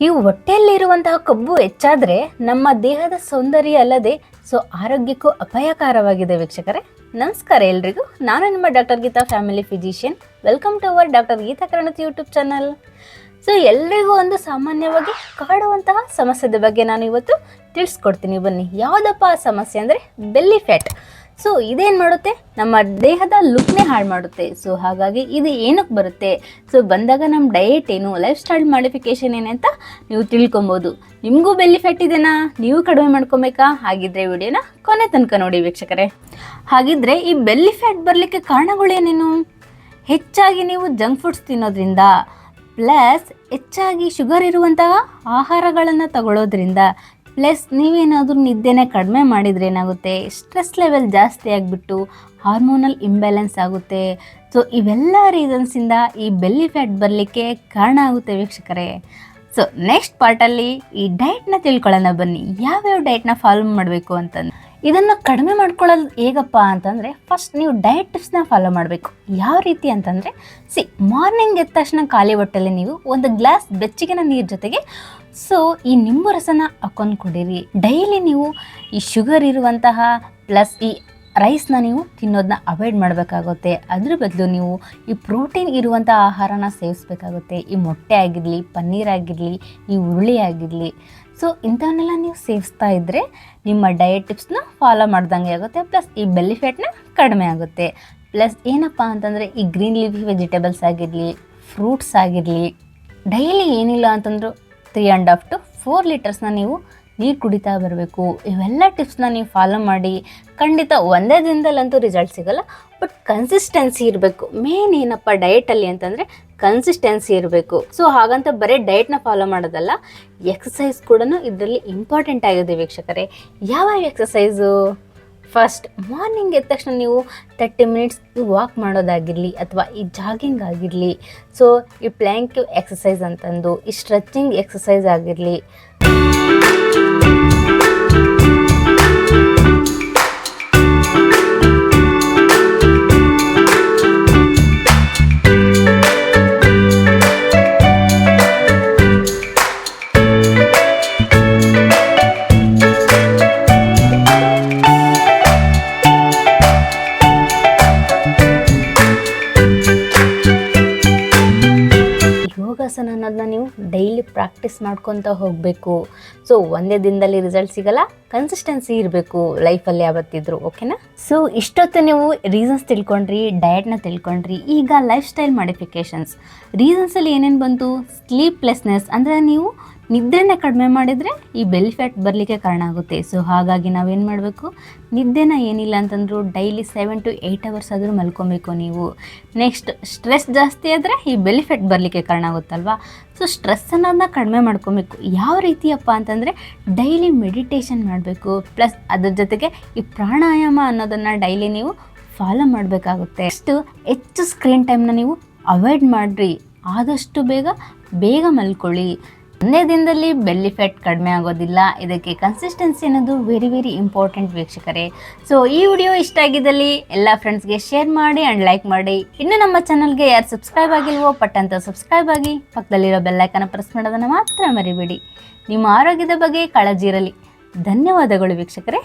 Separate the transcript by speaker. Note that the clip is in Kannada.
Speaker 1: ಈ ಹೊಟ್ಟೆಯಲ್ಲಿರುವಂತಹ ಕೊಬ್ಬು ಹೆಚ್ಚಾದರೆ ನಮ್ಮ ದೇಹದ ಸೌಂದರ್ಯ ಅಲ್ಲದೆ ಆರೋಗ್ಯಕ್ಕೂ ಅಪಾಯಕಾರವಾಗಿದೆ ವೀಕ್ಷಕರೇ. ನಮಸ್ಕಾರ ಎಲ್ರಿಗೂ, ನಾನು ನಿಮ್ಮ doctor Geetha family physician. Welcome to our doctor Geetha Karnath YouTube channel. ಎಲ್ರಿಗೂ ಒಂದು ಸಾಮಾನ್ಯವಾಗಿ ಕಾಡುವಂತಹ ಸಮಸ್ಯೆದ ಬಗ್ಗೆ ನಾನು ಇವತ್ತು ತಿಳಿಸ್ಕೊಡ್ತೀನಿ. ಬನ್ನಿ, ಯಾವುದಪ್ಪ ಆ ಸಮಸ್ಯೆ ಅಂದರೆ ಬೆಲ್ಲಿ ಫ್ಯಾಟ್. ಇದೇನು ಮಾಡುತ್ತೆ, ನಮ್ಮ ದೇಹದ ಲುಕ್ನೇ ಹಾಳು ಮಾಡುತ್ತೆ. ಹಾಗಾಗಿ ಇದು ಏನಕ್ಕೆ ಬರುತ್ತೆ, ಬಂದಾಗ ನಮ್ಮ ಡಯೆಟ್ ಏನು, ಲೈಫ್ ಸ್ಟೈಲ್ ಮಾಡಿಫಿಕೇಶನ್ ಏನಂತ ನೀವು ತಿಳ್ಕೊಬೋದು. ನಿಮಗೂ ಬೆಲ್ಲಿ ಫ್ಯಾಟ್ ಇದೆನಾ, ನೀವು ಕಡಿಮೆ ಮಾಡ್ಕೊಬೇಕಾ? ಹಾಗಿದ್ರೆ ವಿಡಿಯೋನ ಕೊನೆ ತನಕ ನೋಡಿ ವೀಕ್ಷಕರೇ. ಹಾಗಿದ್ರೆ ಈ ಬೆಲ್ಲಿ ಫ್ಯಾಟ್ ಬರಲಿಕ್ಕೆ ಕಾರಣಗಳೇನೇನು? ಹೆಚ್ಚಾಗಿ ನೀವು ಜಂಕ್ ಫುಡ್ಸ್ ತಿನ್ನೋದ್ರಿಂದ, ಪ್ಲಸ್ ಹೆಚ್ಚಾಗಿ ಶುಗರ್ ಇರುವಂತಹ ಆಹಾರಗಳನ್ನು ತಗೊಳ್ಳೋದ್ರಿಂದ, ಪ್ಲಸ್ ನೀವೇನಾದರೂ ನಿದ್ದೆನೇ ಕಡಿಮೆ ಮಾಡಿದರೆ ಏನಾಗುತ್ತೆ, ಸ್ಟ್ರೆಸ್ ಲೆವೆಲ್ ಜಾಸ್ತಿ ಆಗಿಬಿಟ್ಟು ಹಾರ್ಮೋನಲ್ ಇಂಬ್ಯಾಲೆನ್ಸ್ ಆಗುತ್ತೆ. ಇವೆಲ್ಲ ರೀಸನ್ಸಿಂದ ಈ ಬೆಲ್ಲಿ ಫ್ಯಾಟ್ ಬರಲಿಕ್ಕೆ ಕಾರಣ ಆಗುತ್ತೆ ವೀಕ್ಷಕರೇ. ನೆಕ್ಸ್ಟ್ ಪಾರ್ಟಲ್ಲಿ ಈ ಡಯಟ್ನ ತಿಳ್ಕೊಳ್ಳೋಣ ಬನ್ನಿ. ಯಾವ್ಯಾವ ಡಯಟ್ನ ಫಾಲೋ ಮಾಡಬೇಕು ಅಂತಂದು. ಇದನ್ನು ಕಡಿಮೆ ಮಾಡ್ಕೊಳ್ಳೋದು ಹೇಗಪ್ಪ ಅಂತಂದರೆ, ಫಸ್ಟ್ ನೀವು ಡಯಟ್ ಟಿಪ್ಸ್ನ ಫಾಲೋ ಮಾಡಬೇಕು. ಯಾವ ರೀತಿ ಅಂತಂದರೆ, ಮಾರ್ನಿಂಗ್ ಎದ್ದ ತಕ್ಷಣ ಖಾಲಿ ಹೊಟ್ಟೆಲ್ಲಿ ನೀವು ಒಂದು ಗ್ಲಾಸ್ ಬೆಚ್ಚಗಿನ ನೀರು ಜೊತೆಗೆ ಈ ನಿಂಬು ರಸನ ಹಾಕೊಂಡು ಕುಡೀರಿ. ಡೈಲಿ ನೀವು ಈ ಶುಗರ್ ಇರುವಂತಹ ಪ್ಲಸ್ ಈ ರೈಸ್ನ ನೀವು ತಿನ್ನೋದನ್ನ ಅವಾಯ್ಡ್ ಮಾಡಬೇಕಾಗುತ್ತೆ. ಅದ್ರ ಬದಲು ನೀವು ಈ ಪ್ರೋಟೀನ್ ಇರುವಂಥ ಆಹಾರನ ಸೇವಿಸಬೇಕಾಗುತ್ತೆ. ಈ ಮೊಟ್ಟೆ ಆಗಿರಲಿ, ಪನ್ನೀರ್ ಆಗಿರಲಿ, ಈ ಹುರುಳಿ ಆಗಿರಲಿ. ಇಂಥವನ್ನೆಲ್ಲ ನೀವು ಸೇವಿಸ್ತಾ ಇದ್ದರೆ ನಿಮ್ಮ ಡಯಟ್ ಟಿಪ್ಸ್ನ ಫಾಲೋ ಮಾಡ್ದಂಗೆ ಆಗುತ್ತೆ. ಪ್ಲಸ್ ಈ ಬೆಲ್ಲಿ ಫ್ಯಾಟ್ನ ಕಡಿಮೆ ಆಗುತ್ತೆ. ಪ್ಲಸ್ ಏನಪ್ಪ ಅಂತಂದರೆ, ಈ ಗ್ರೀನ್ ಲೀಫಿ ವೆಜಿಟೇಬಲ್ಸ್ ಆಗಿರಲಿ, ಫ್ರೂಟ್ಸ್ ಆಗಿರಲಿ, ಡೈಲಿ ಏನಿಲ್ಲ ಅಂತಂದರೂ 3.5 to 4 ಲೀಟರ್ಸ್ನ ನೀವು ನೀರು ಕುಡಿತಾ ಬರಬೇಕು. ಇವೆಲ್ಲ ಟಿಪ್ಸ್ನ ನೀವು ಫಾಲೋ ಮಾಡಿ ಖಂಡಿತ ಒಂದೇ ದಿನದಲ್ಲಂತೂ ರಿಸಲ್ಟ್ ಸಿಗೋಲ್ಲ, ಬಟ್ ಕನ್ಸಿಸ್ಟೆನ್ಸಿ ಇರಬೇಕು. ಮೇನ್ ಏನಪ್ಪ ಡಯಟಲ್ಲಿ ಅಂತಂದರೆ ಕನ್ಸಿಸ್ಟೆನ್ಸಿ ಇರಬೇಕು. ಹಾಗಂತ ಬರೀ ಡಯಟ್ನ ಫಾಲೋ ಮಾಡೋದಲ್ಲ, ಎಕ್ಸಸೈಸ್ ಕೂಡ ಇದರಲ್ಲಿ ಇಂಪಾರ್ಟೆಂಟ್ ಆಗಿದೆ ವೀಕ್ಷಕರೇ. ಯಾವ ಎಕ್ಸಸೈಸು? ಫಸ್ಟ್ ಮಾರ್ನಿಂಗ್ ಎದ್ದ ತಕ್ಷಣ ನೀವು 30 ಮಿನಿಟ್ಸ್ ವಾಕ್ ಮಾಡೋದಾಗಿರಲಿ, ಅಥವಾ ಈ ಜಾಗಿಂಗ್ ಆಗಿರಲಿ, ಈ ಪ್ಲ್ಯಾಂಕ್ ಎಕ್ಸಸೈಸ್ ಅಂತಂದು, ಈ ಸ್ಟ್ರೆಚಿಂಗ್ ಎಕ್ಸಸೈಸ್ ಆಗಿರಲಿ. ಯೋಗಾಸನ ಅನ್ನೋದನ್ನ ನೀವು ಡೈಲಿ ಪ್ರಾಕ್ಟೀಸ್ ಮಾಡ್ಕೊತ ಹೋಗಬೇಕು. ಒಂದೇ ದಿನದಲ್ಲಿ ರಿಸಲ್ಟ್ ಸಿಗಲ್ಲ, ಕನ್ಸಿಸ್ಟೆನ್ಸಿ ಇರಬೇಕು ಲೈಫಲ್ಲಿ ಯಾವತ್ತಿದ್ರು. ಓಕೆನಾ? ಇಷ್ಟೊತ್ತು ನೀವು ರೀಸನ್ಸ್ ತಿಳ್ಕೊಂಡ್ರಿ, ಡಯಟ್ನ ತಿಳ್ಕೊಂಡ್ರಿ. ಈಗ ಲೈಫ್ ಸ್ಟೈಲ್ ಮಾಡಿಫಿಕೇಷನ್ಸ್ ರೀಸನ್ಸಲ್ಲಿ ಏನೇನು ಬಂತು? ಸ್ಲೀಪ್ಲೆಸ್ನೆಸ್ ಅಂದರೆ ನೀವು ನಿದ್ದೆನ ಕಡಿಮೆ ಮಾಡಿದರೆ ಈ ಬೆಲ್ಲಿ ಫ್ಯಾಟ್ ಬರಲಿಕ್ಕೆ ಕಾರಣ ಆಗುತ್ತೆ. ಹಾಗಾಗಿ ನಾವೇನು ಮಾಡಬೇಕು, ನಿದ್ದೆನ ಏನಿಲ್ಲ ಅಂತಂದರೂ ಡೈಲಿ 7 to 8 hours ಆದರೂ ಮಲ್ಕೊಬೇಕು ನೀವು. ನೆಕ್ಸ್ಟ್ ಸ್ಟ್ರೆಸ್ ಜಾಸ್ತಿ ಆದರೆ ಈ ಬೆಲ್ಲಿ ಫ್ಯಾಟ್ ಬರಲಿಕ್ಕೆ ಕಾರಣ ಆಗುತ್ತಲ್ವಾ. ಸ್ಟ್ರೆಸ್ ಅನ್ನೋದನ್ನ ಕಡಿಮೆ ಮಾಡ್ಕೊಬೇಕು. ಯಾವ ರೀತಿಯಪ್ಪ ಅಂತಂದರೆ, ಡೈಲಿ ಮೆಡಿಟೇಷನ್ ಮಾಡಬೇಕು. ಪ್ಲಸ್ ಅದ್ರ ಜೊತೆಗೆ ಈ ಪ್ರಾಣಾಯಾಮ ಅನ್ನೋದನ್ನು ಡೈಲಿ ನೀವು ಫಾಲೋ ಮಾಡಬೇಕಾಗುತ್ತೆ. ಹೆಚ್ಚು ಸ್ಕ್ರೀನ್ ಟೈಮ್ನ ನೀವು ಅವಾಯ್ಡ್ ಮಾಡಿರಿ. ಆದಷ್ಟು ಬೇಗ ಮಲ್ಕೊಳ್ಳಿ. ಒಂದೇ ದಿನದಲ್ಲಿ ಬೆಲ್ಲಿ ಫ್ಯಾಟ್ ಕಡಿಮೆ ಆಗೋದಿಲ್ಲ. ಇದಕ್ಕೆ ಕನ್ಸಿಸ್ಟೆನ್ಸಿ ಅನ್ನೋದು ವೆರಿ ವೆರಿ ಇಂಪಾರ್ಟೆಂಟ್ ವೀಕ್ಷಕರೇ. ಈ ವಿಡಿಯೋ ಇಷ್ಟ ಆಗಿದ್ದಲ್ಲಿ ಎಲ್ಲ ಫ್ರೆಂಡ್ಸ್ಗೆ ಶೇರ್ ಮಾಡಿ ಆ್ಯಂಡ್ ಲೈಕ್ ಮಾಡಿ. ಇನ್ನು ನಮ್ಮ ಚಾನಲ್ಗೆ ಯಾರು ಸಬ್ಸ್ಕ್ರೈಬ್ ಆಗಿಲ್ವೋ ಪಟ್ಟಂತ ಸಬ್ಸ್ಕ್ರೈಬ್ ಆಗಿ, ಪಕ್ಕದಲ್ಲಿರೋ ಬೆಲ್ಲೈಕನ್ನ ಪ್ರೆಸ್ ಮಾಡೋದನ್ನು ಮಾತ್ರ ಮರಿಬೇಡಿ. ನಿಮ್ಮ ಆರೋಗ್ಯದ ಬಗ್ಗೆ ಕಾಳಜಿ ಇರಲಿ. ಧನ್ಯವಾದಗಳು ವೀಕ್ಷಕರೇ.